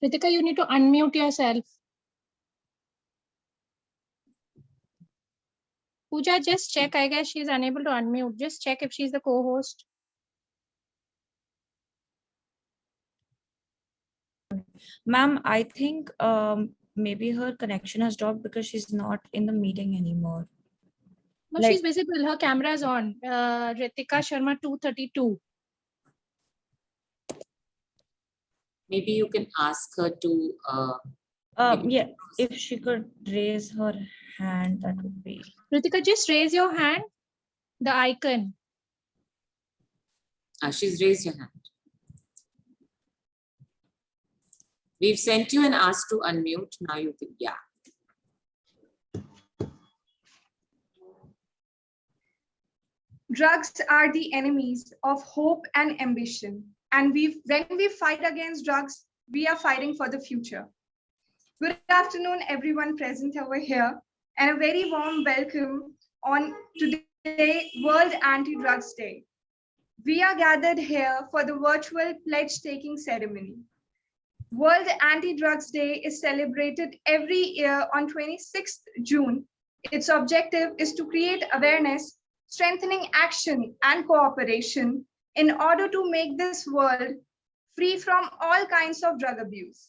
Ritika, you need to unmute yourself. Pooja, just check. I guess she's unable to unmute. Just check if she's the co-host. Ma'am, I think maybe her connection has dropped because she's not in the meeting anymore. No, she's visible. Her camera is on. Ritika Sharma 232. Maybe you can ask her to. Yeah, if she could raise her hand, that would be. Ritika, just raise your hand. The icon. She's raised her hand. We've sent you and asked to unmute. Now you can, yeah. Drugs are the enemies of hope and ambition. And when we fight against drugs, we are fighting for the future. Good afternoon, everyone present over here, and a very warm welcome on today, World Anti-Drugs Day. We are gathered here for the virtual pledge-taking ceremony. World Anti-Drugs Day is celebrated every year on 26th June. Its objective is to create awareness, strengthening action and cooperation in order to make this world free from all kinds of drug abuse.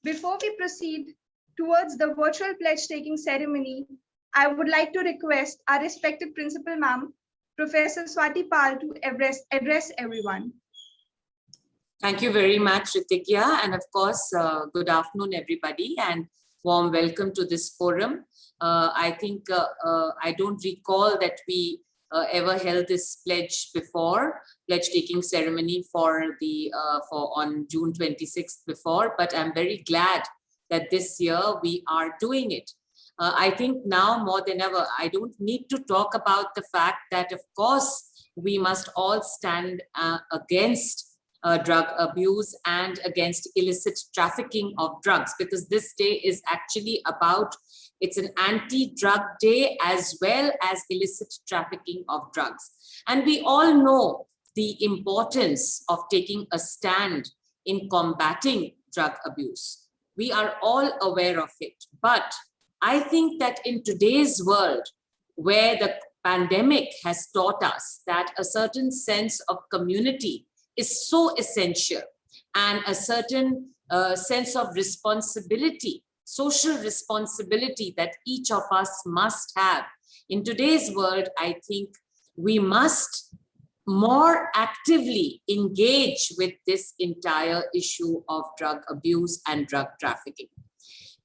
Before we proceed towards the virtual pledge-taking ceremony, I would like to request our respected principal ma'am, Professor Swati Pal, to address everyone. Thank you very much, Ritika. And of course, good afternoon, everybody, and warm welcome to this forum. I think I don't recall that we ever held this pledge taking ceremony for on June 26th before, but I'm very glad that this year we are doing it. I think now more than ever, I don't need to talk about the fact that, of course, we must all stand against drug abuse and against illicit trafficking of drugs, because this day is actually about, it's an anti-drug day as well as illicit trafficking of drugs. And we all know the importance of taking a stand in combating drug abuse. We are all aware of it. But I think that in today's world, where the pandemic has taught us that a certain sense of community is so essential, and a certain sense of responsibility, social responsibility that each of us must have. In today's world, I think we must more actively engage with this entire issue of drug abuse and drug trafficking.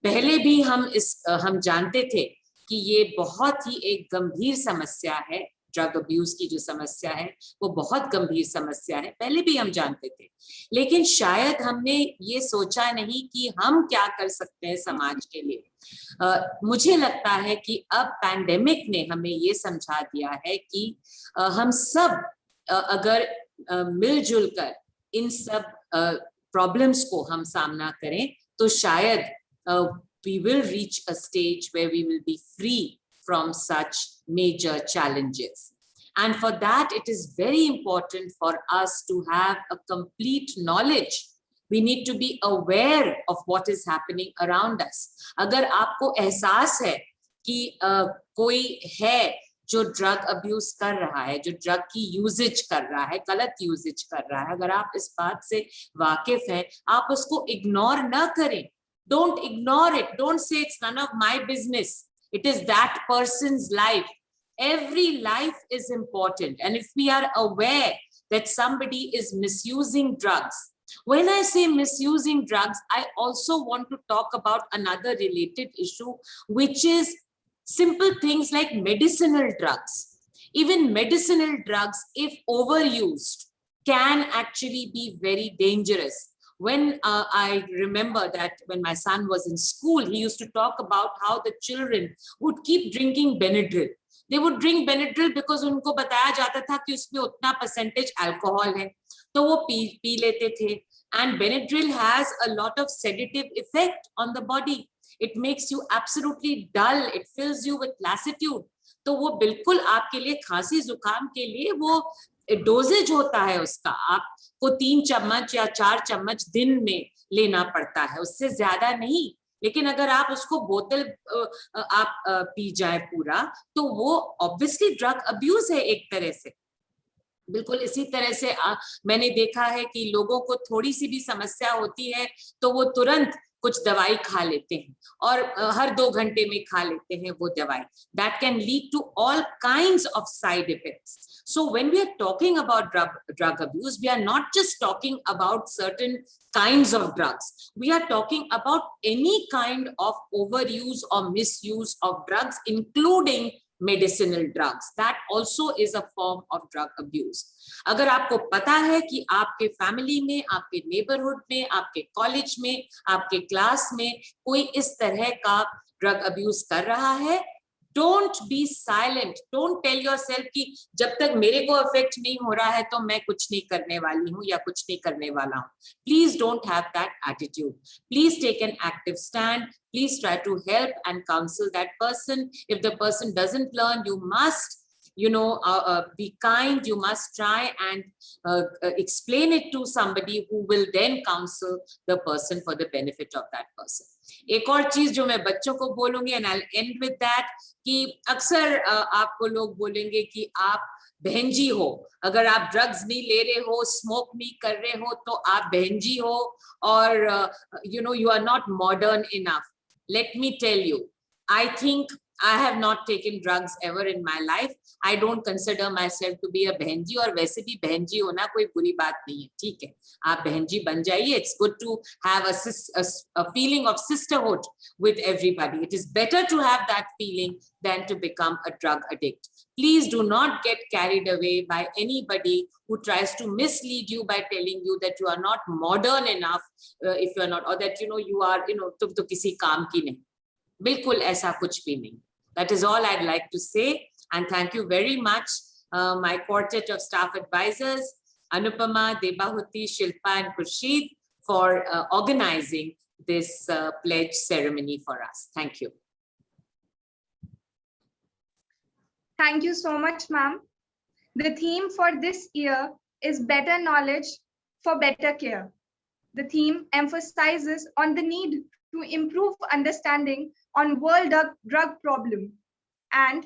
पहले भी हम जानते थे कि ये बहुत ही एक गंभीर समस्या है, ड्रग अब्यूज की जो समस्या है वो बहुत गंभीर समस्या है, पहले भी हम जानते थे, लेकिन शायद हमने ये सोचा नहीं कि हम क्या कर सकते हैं समाज के लिए। मुझे लगता है कि अब पैंडेमिक ने हमें ये समझा दिया है कि हम सब अगर मिलजुल कर इन सब प्रॉब्लम्स को हम सामना करें तो शायद we will reach a stage where we will be free from such major challenges. And for that, it is very important for us to have a complete knowledge. We need to be aware of what is happening around us. अगर आपको एहसास है कि कोई है जो drug abuse कर रहा है, जो ड्रग की यूजेज कर रहा है, गलत यूजेज कर रहा है, अगर आप इस बात से वाकिफ हैं, आप उसको इग्नोर न करें. Don't ignore it. Don't say it's none of my business. It is that person's life. Every life is important. And if we are aware that somebody is misusing drugs, when I say misusing drugs, I also want to talk about another related issue, which is simple things like medicinal drugs. Even medicinal drugs, if overused, can actually be very dangerous. When I remember that when my son was in school, he used to talk about how the children would keep drinking Benadryl. They would drink Benadryl because उनको बताया जाता था कि उसमें उतना percentage alcohol है, तो वो पी लेते थे. And Benadryl has a lot of sedative effect on the body. It makes you absolutely dull. It fills you with lassitude. तो वो बिल्कुल आपके लिए खांसी जुकाम के लिए वो डोजेज होता है उसका, आपको 3 चम्मच या 4 चम्मच दिन में लेना पड़ता है, उससे ज्यादा नहीं। लेकिन अगर आप उसको बोतल आप पी जाए पूरा, तो वो ऑब्वियसली ड्रग अब्यूज है एक तरह से। बिल्कुल इसी तरह से मैंने देखा है कि लोगों को थोड़ी सी भी समस्या होती है तो वो तुरंत कुछ दवाई खा लेते हैं और हर 2 घंटे में खा लेते हैं वो दवाई। That can lead to all kinds of side effects. So when we are talking about drug abuse, we are not just talking about certain kinds of drugs. We are talking about any kind of overuse or misuse of drugs, including medicinal drugs. That also is a form of drug abuse. अगर आपको पता है कि आपके family में, आपके neighbourhood में, आपके कॉलेज में, आपके क्लास में कोई इस तरह का ड्रग अब्यूज कर रहा है, don't be silent. Don't tell yourself कि जब तक मेरे को अफेक्ट नहीं हो रहा है तो मैं कुछ नहीं करने वाली हूँ या कुछ नहीं करने वाला हूँ. Please don't have that attitude. Please take an active stand. Please try to help and counsel that person. If the person doesn't learn, you must, be kind. You must try and explain it to somebody who will then counsel the person for the benefit of that person. एक और चीज जो मैं बच्चों को बोलूंगी, and I'll end with that, कि अक्सर आपको लोग बोलेंगे कि आप बहनजी हो. अगर आप ड्रग्स नहीं ले रहे हो, स्मोक नहीं कर रहे हो, तो आप बहनजी हो और you are not modern enough. Let me tell you, I think I have not taken drugs ever in my life. I don't consider myself to be a बहनजी, और वैसे भी बहनजी होना कोई बुरी बात नहीं है. ठीक है, आप बहनजी बन जाइए. It's good to have a feeling of sisterhood with everybody. It is better to have that feeling than to become a drug addict. Please do not get carried away by anybody who tries to mislead you by telling you that you are not modern enough, if you are not, or that you are तुम तो किसी काम की नहीं. बिल्कुल ऐसा कुछ भी नहीं. That is all I'd like to say, and thank you very much, my quartet of staff advisors, Anupama, Debahuti, Shilpa, and Khurshid, for organizing this pledge ceremony for us. Thank you. Thank you so much, ma'am. The theme for this year is better knowledge for better care. The theme emphasizes on the need to improve understanding on world drug problem and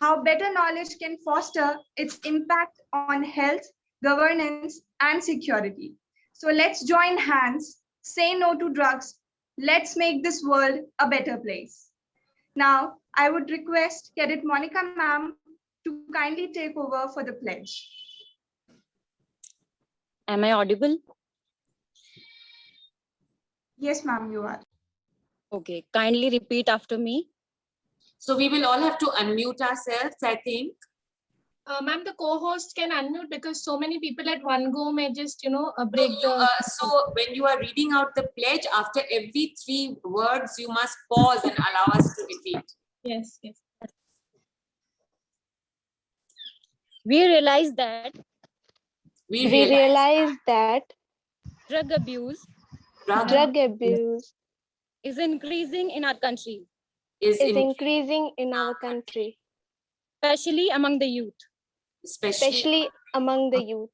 how better knowledge can foster its impact on health, governance, and security. So let's join hands, say no to drugs. Let's make this world a better place. Now, I would request Cadet Monica ma'am to kindly take over for the pledge. Am I audible? Yes, ma'am, you are. Okay, kindly repeat after me. So we will all have to unmute ourselves, I think. Ma'am, the co-host can unmute because so many people at one go may just, break the. So when you are reading out the pledge, after every 3 words, you must pause and allow us to repeat. Yes, yes. We realize that We realize that drug abuse drug abuse is increasing in our country, is increasing in our country, especially among the youth. especially among the youth.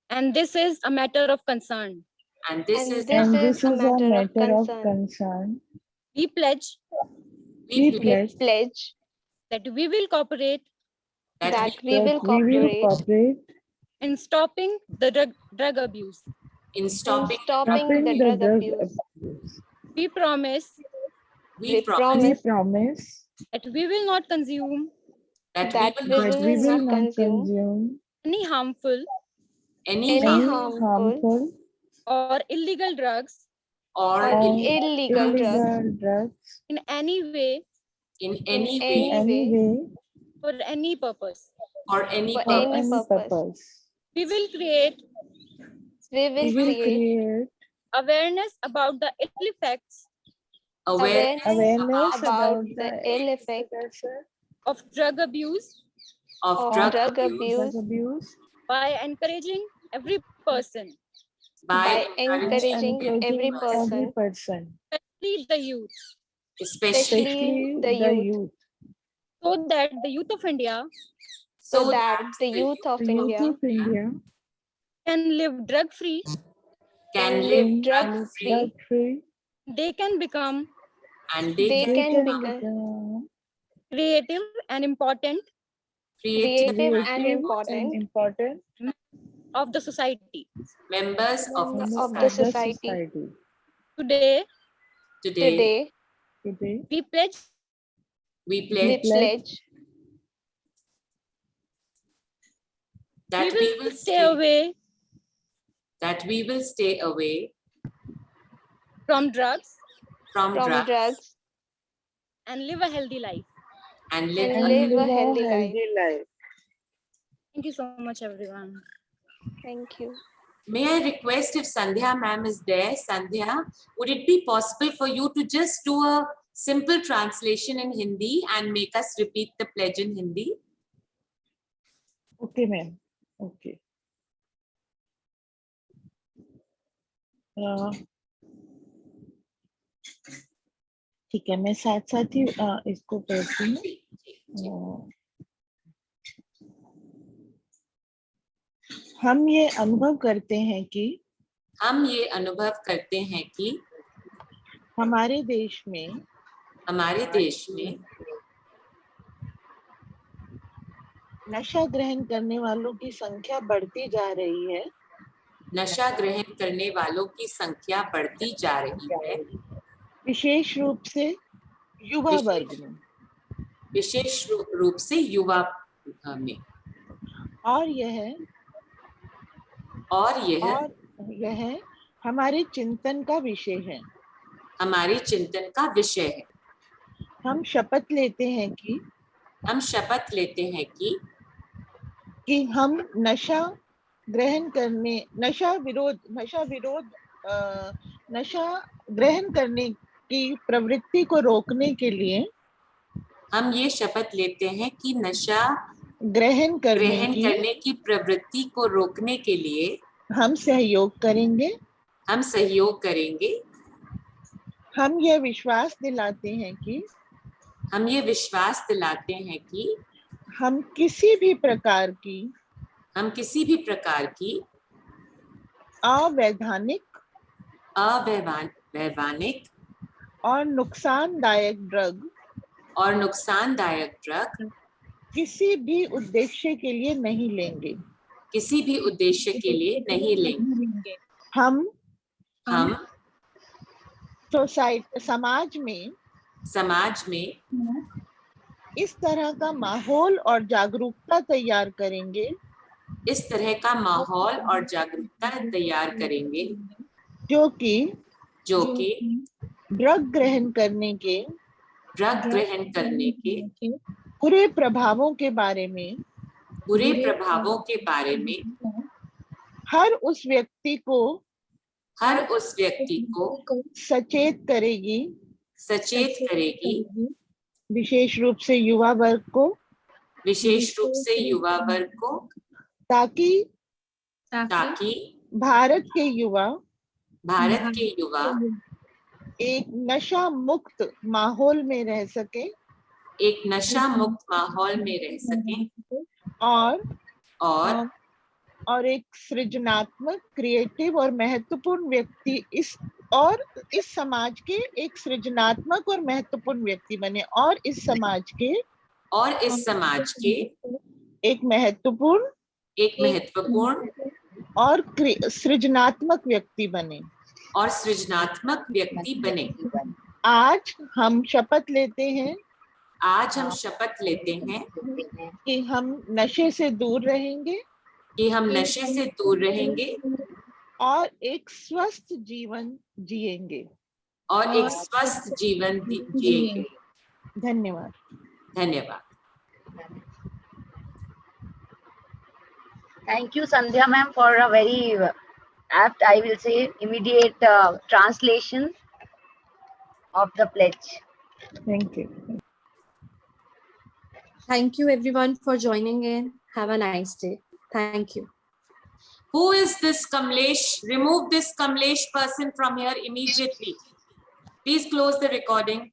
And this is a matter of concern. And this is This is a matter of concern. We pledge we Pledge that we will cooperate that we will cooperate in stopping the drug abuse. in in stopping. stopping the drug abuse. We promise We We promise promise that we will not consume that we we will not will not consume any harmful any any harm harmful or illegal drugs or or illegal illegal drugs in any way in in any any way way for any purpose. or any for purpose. any purpose. We will create We will create awareness about the ill effects Awareness about the ill effects of drug abuse of of drug drug abuse abuse by encouraging every person, by encouraging every person, especially the youth, especially especially the youth, so that the youth of India so that the youth of India can live drug-free can live live drug-free. drug-free, they can become and they They can can become become creative and important creative creative and and important of the society. members of the of the society. society. Today, Today, Today, we pledge we we pledge pledge that we will stay away stay away from drugs from from drugs drugs and live a healthy life. and live and a live healthy a healthy life. Thank you so much, everyone. Thank you. May I request if Sandhya ma'am is there? Sandhya, would it be possible for you to just do a simple translation in Hindi and make us repeat the pledge in Hindi? Okay, ma'am. Okay. ठीक है, मैं साथ साथ ही इसको पढ़ती हूँ। हम ये अनुभव करते हैं कि हमारे देश में नशा ग्रहण करने वालों की संख्या बढ़ती जा रही है। नशा ग्रहण करने वालों की संख्या बढ़ती जा रही है, विशेष रूप से युवा वर्ग में। विशेष रूप से युवा में। और यह हमारे चिंतन का विषय है। हमारे चिंतन का विषय है। हम शपथ लेते हैं कि हम नशा ग्रहण करने की प्रवृत्ति को रोकने के लिए हम ये शपथ लेते हैं कि नशा ग्रहण करने की प्रवृत्ति को रोकने के लिए हम सहयोग करेंगे। हम ये विश्वास दिलाते हैं कि हम किसी भी प्रकार की अवैधानिक और नुकसानदायक ड्रग किसी भी उद्देश्य के लिए नहीं लेंगे। हम समाज में इस तरह का माहौल और जागरूकता तैयार करेंगे जो कि ड्रग ग्रहण करने के बुरे प्रभावों के बारे में हर उस व्यक्ति को सचेत करेगी विशेष रूप से युवा वर्ग को ताकि भारत के युवा एक नशा मुक्त माहौल में रह सके और एक सृजनात्मक, क्रिएटिव और महत्वपूर्ण व्यक्ति इस समाज के एक सृजनात्मक और महत्वपूर्ण व्यक्ति बने और इस समाज के एक महत्वपूर्ण और सृजनात्मक व्यक्ति बने आज हम शपथ लेते हैं कि हम नशे से दूर रहेंगे और एक स्वस्थ जीवन जिएंगे धन्यवाद। Thank you, Sandhya ma'am, for a very apt, I will say, immediate translation of the pledge. Thank you. Thank you everyone for joining in. Have a nice day. Thank you. Who is this Kamlesh? Remove this Kamlesh person from here immediately. Please close the recording.